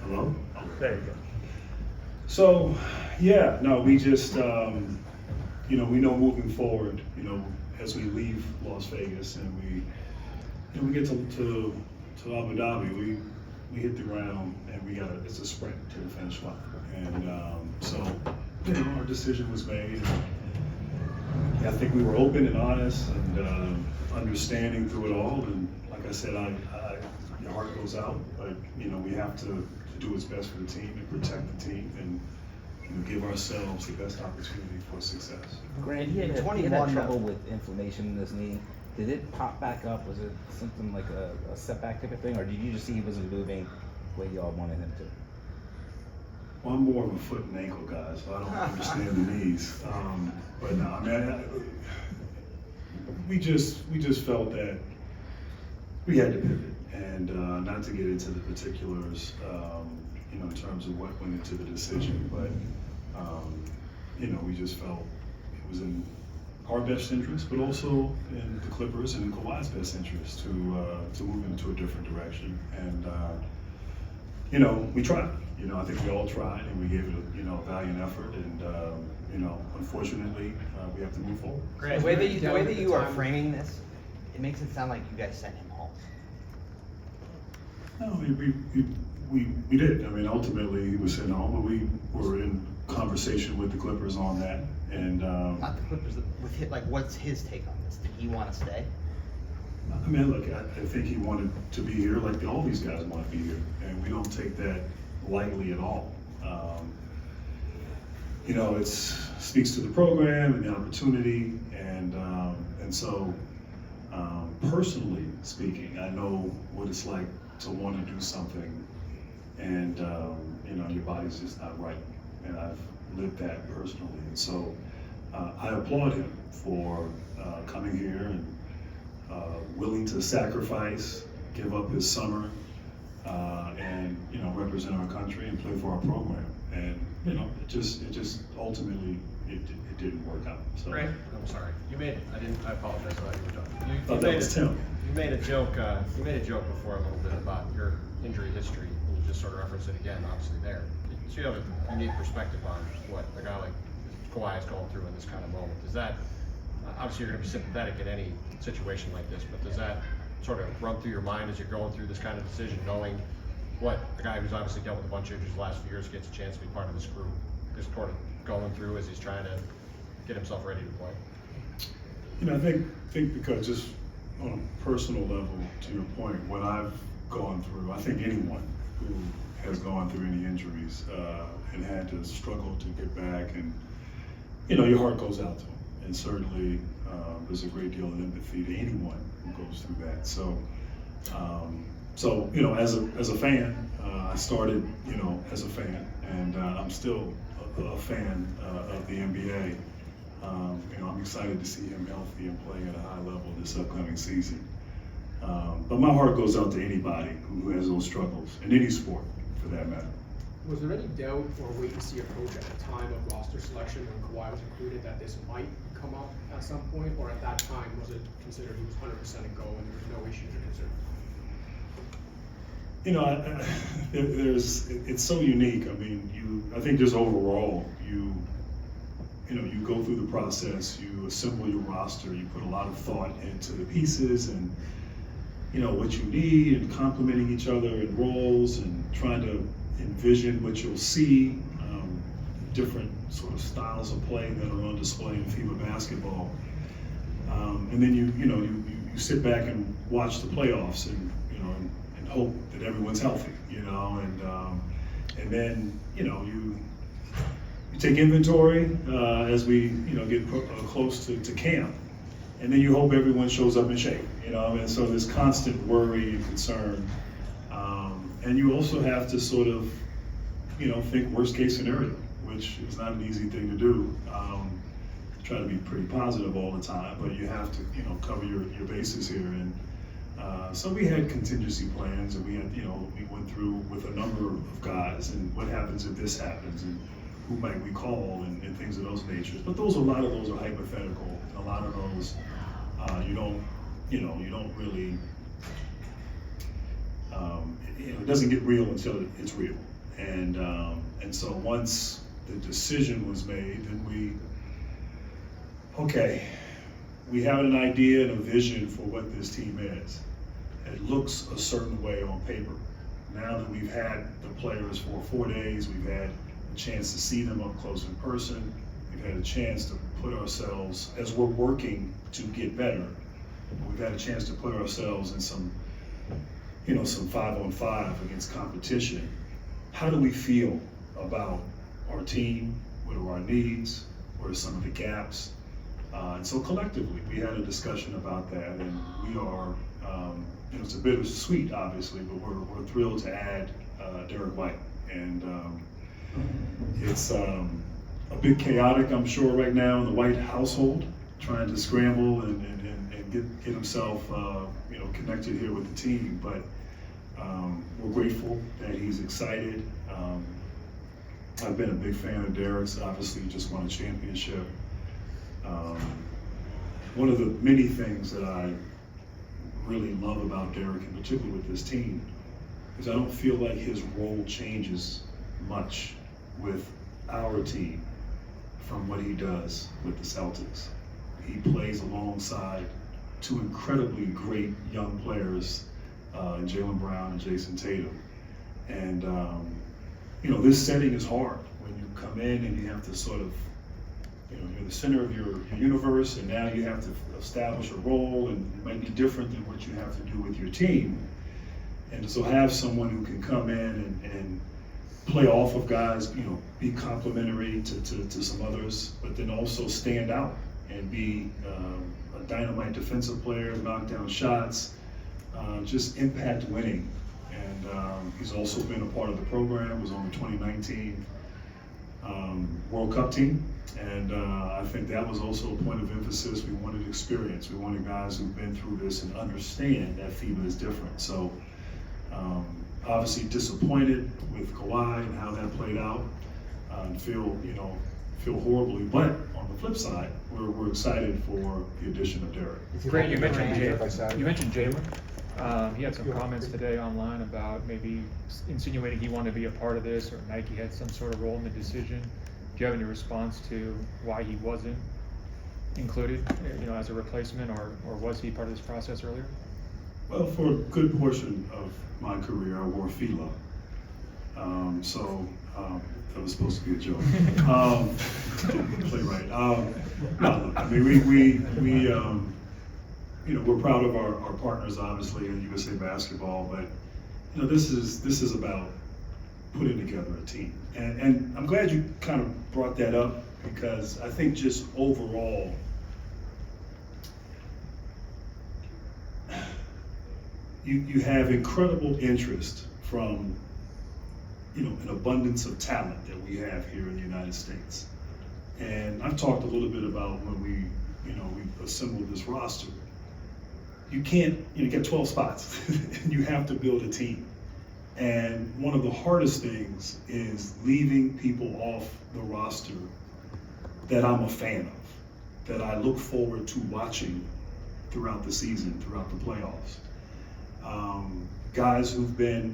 Hello? Oh, There you go. So, yeah, no, we just, we know moving forward, as we leave Las Vegas and we get to Abu Dhabi, we hit the ground and it's a sprint to the finish line. And so, our decision was made. And I think we were open and honest and understanding through it all. And like I said, your heart goes out, but we have to do what's best for the team and protect the team and give ourselves the best opportunity for success. Grant, he had trouble with inflammation in his knee. Did it pop back up? Was it something like a setback type of thing, or did you just see he wasn't moving the way y'all wanted him to? Well, I'm more of a foot and ankle guy, so I don't understand the knees. But no, I mean, we just felt that we had to pivot, and not to get into the particulars, in terms of what went into the decision, but we just felt it was in our best interest, but also in the Clippers and in Kawhi's best interest to move into a different direction. And we tried. I think we all tried, and we gave it a valiant effort. And unfortunately, we have to move forward. Great. The way that you are framing this, it makes it sound like you guys sent him home. No, we did. I mean, ultimately he was sent home, but we were in conversation with the Clippers on that. And not the Clippers. What's his take on this? Did he want to stay? I mean, look, I think he wanted to be here, like all these guys want to be here, and we don't take that lightly at all. It speaks to the program and the opportunity, and so personally speaking, I know what it's like to want to do something, and your body's just not right, and I've lived that personally, and so I applaud him for coming here and willing to sacrifice, give up his summer, and represent our country and play for our program. And it just ultimately it didn't work out. So. Right. I'm sorry. I apologize. I thought you were done. Thought that was Tim. You made a joke. You made a joke before a little bit about your injury history, and you just sort of referenced it again. Obviously, there. So you have a unique perspective on what a guy like Kawhi is going through in this kind of moment. Does that? Obviously, you're going to be sympathetic in any situation like this, but does that sort of run through your mind as you're going through this kind of decision, knowing what a guy who's obviously dealt with a bunch of injuries the last few years gets a chance to be part of this group is sort of going through as he's trying to get himself ready to play? I think because just on a personal level, to your point, what I've gone through, I think anyone who has gone through any injuries and had to struggle to get back, and your heart goes out to them, and certainly there's a great deal of empathy to anyone who goes through that. So as a fan, I started as a fan, and I'm still a fan of the NBA. I'm excited to see him healthy and playing at a high level this upcoming season. But my heart goes out to anybody who has those struggles in any sport, for that matter. Was there any doubt or wait-and-see approach at the time of roster selection when Kawhi was included that this might come up at some point, or at that time was it considered he was 100% a go and there was no issues or concern? It's so unique. I mean, I think just overall, you go through the process, you assemble your roster, you put a lot of thought into the pieces and what you need, and complementing each other in roles and trying to envision what you'll see, different sort of styles of play that are on display in FIBA basketball. And then you sit back and watch the playoffs and hope that everyone's healthy, and then you take inventory as we get close to camp, and then you hope everyone shows up in shape, and so there's constant worry and concern, and you also have to sort of think worst case scenario, which is not an easy thing to do. Try to be pretty positive all the time, but you have to cover your bases here. And so we had contingency plans, and we went through with a number of guys, and what happens if this happens, and who might we call, and things of those natures. But a lot of those are hypothetical, and a lot of those you don't really. It doesn't get real until it's real. And so once the decision was made, then we have an idea and a vision for what this team is. It looks a certain way on paper. Now that we've had the players for 4 days, we've had a chance to see them up close in person, we've had a chance to put ourselves, as we're working to get better, we've had a chance to put ourselves in some 5-on-5 against competition. How do we feel about our team? What are our needs? What are some of the gaps? And so collectively, we had a discussion about that, and we are, it's a bittersweet, obviously, but we're thrilled to add Derrick White. And it's a bit chaotic, I'm sure, right now in the White household, trying to scramble and get himself, connected here with the team. But we're grateful that he's excited. I've been a big fan of Derrick's. Obviously, he just won a championship. One of the many things that I really love about Derrick, and particularly with this team, is I don't feel like his role changes much with our team from what he does with the Celtics. He plays alongside two incredibly great young players, in Jaylen Brown and Jason Tatum. And, this setting is hard when you come in and you have to sort of, you're the center of your universe, and now you have to establish a role, and it might be different than what you have to do with your team. And so have someone who can come in and play off of guys, be complementary to some others, but then also stand out and be a dynamite defensive player, knock down shots, just impact winning. And he's also been a part of the program, was on the 2019 World Cup team. And I think that was also a point of emphasis. We wanted experience. We wanted guys who've been through this and understand that FIBA is different. So obviously disappointed with Kawhi and how that played out, and feel horribly. But on the flip side, we're excited for the addition of Derrick. Great, you mentioned Jaylen. He had some comments today online about maybe insinuating he wanted to be a part of this, or Nike had some sort of role in the decision. Do you have any response to why he wasn't included, as a replacement, or was he part of this process earlier? Well, for a good portion of my career, I wore Fila. That was supposed to be a joke. Play right. No, look, I mean, we're proud of our partners, obviously, in USA Basketball, but this is about putting together a team. And I'm glad you kind of brought that up, because I think just overall, you have incredible interest from an abundance of talent that we have here in the United States. And I've talked a little bit about when we assembled this roster. You can't, you get 12 spots. You have to build a team. And one of the hardest things is leaving people off the roster that I'm a fan of, that I look forward to watching throughout the season, throughout the playoffs. Guys who've been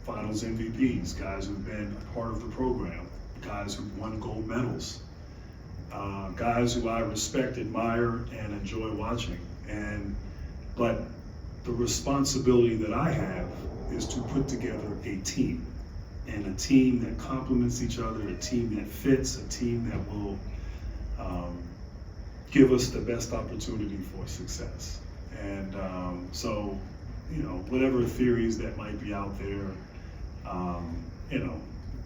finals MVPs, guys who've been a part of the program, guys who've won gold medals, guys who I respect, admire, and enjoy watching. But the responsibility that I have is to put together a team, and a team that complements each other, a team that fits, a team that will give us the best opportunity for success. And so, whatever theories that might be out there,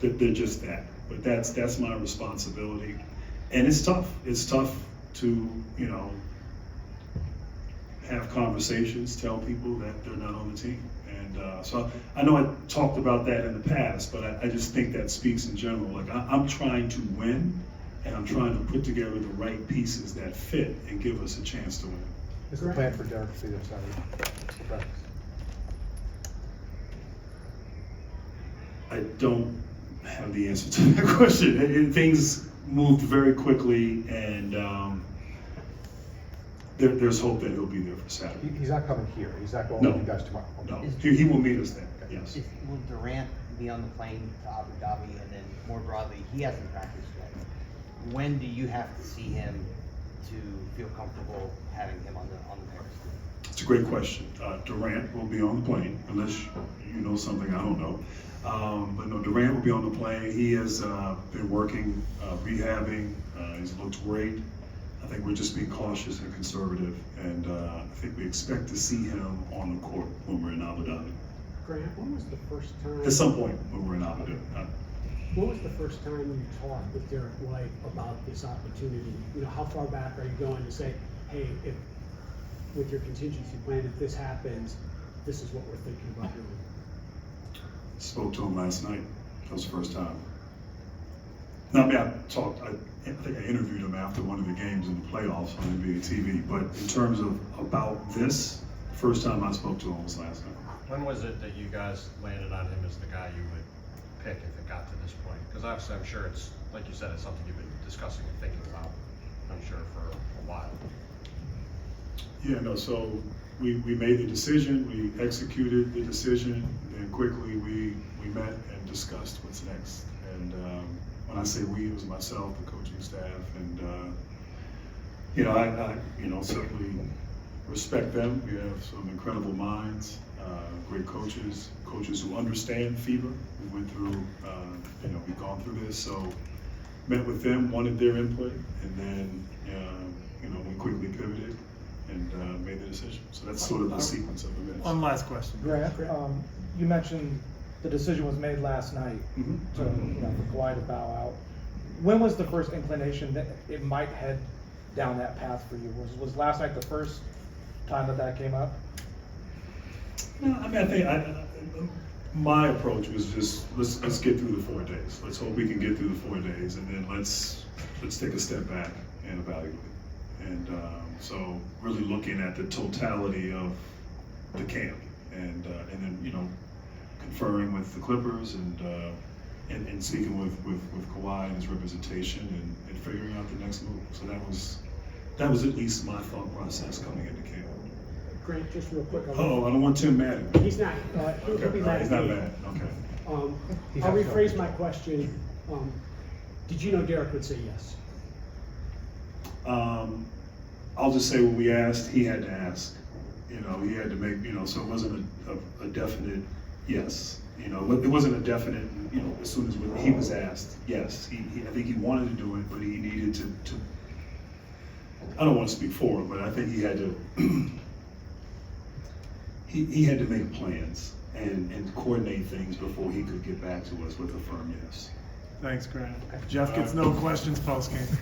they're just that. But that's my responsibility, and it's tough. It's tough to have conversations, tell people that they're not on the team. And so I know I talked about that in the past, but I just think that speaks in general. Like I'm trying to win, and I'm trying to put together the right pieces that fit and give us a chance to win. What's the plan for Derrick to be there Saturday? I don't have the answer to that question. Things moved very quickly, and there's hope that he'll be there for Saturday. He's not coming here. He's not going No. with you guys tomorrow. No, he will meet us there. Okay. yes. Will Durant be on the plane to Abu Dhabi, and then more broadly, he hasn't practiced yet? When do you have to see him to feel comfortable having him on the Paris team? It's a great question. Durant will be on the plane, unless you know something I don't know. But no, Durant will be on the plane. He has been working, rehabbing. He's looked great. I think we're just being cautious and conservative, and I think we expect to see him on the court when we're in Abu Dhabi. Grant, when was the first time? At some point when we're in Abu Dhabi. When was the first time you talked with Derrick White about this opportunity? You know, how far back are you going to say, hey, if with your contingency plan, if this happens, this is what we're thinking about doing? Spoke to him last night. That was the first time. Now, I mean, I think I interviewed him after one of the games in the playoffs on NBA TV, but in terms of about this, first time I spoke to him was last night. When was it that you guys landed on him as the guy you would pick if it got to this point? Because obviously I'm sure it's, like you said, it's something you've been discussing and thinking about, I'm sure, for a while. Yeah, no, so we made the decision, we executed the decision, and quickly we met and discussed what's next. And when I say we, it was myself, the coaching staff, and you know, I certainly respect them. We have some incredible minds, great coaches who understand FIBA. We went through, we've gone through this, so met with them, wanted their input, and then we quickly pivoted and made the decision. So that's sort of the sequence of events. One last question. Grant, you mentioned the decision was made last night for Kawhi to bow out. When was the first inclination that it might head down that path for you? Was last night the first time that came up? No, I mean, I think my approach was just let's get through the 4 days. Let's hope we can get through the 4 days, and then let's take a step back and evaluate. And so really looking at the totality of the camp, and then conferring with the Clippers and speaking with Kawhi and his representation and figuring out the next move. So that was at least my thought process coming into camp. Grant, just real quick. I don't want Tim mad at me. He's not, he'll be mad He's at not me. mad, okay. I'll rephrase my question. Did you know Derrick would say yes? I'll just say when we asked, he had to ask. He had to make, so it wasn't a definite yes. It wasn't a definite, as soon as he was asked, yes. I think he wanted to do it, but he needed to I don't want to speak for him, but I think he had to he had to make plans and coordinate things before he could get back to us with a firm yes. Thanks, Grant. Jeff gets no questions post-game.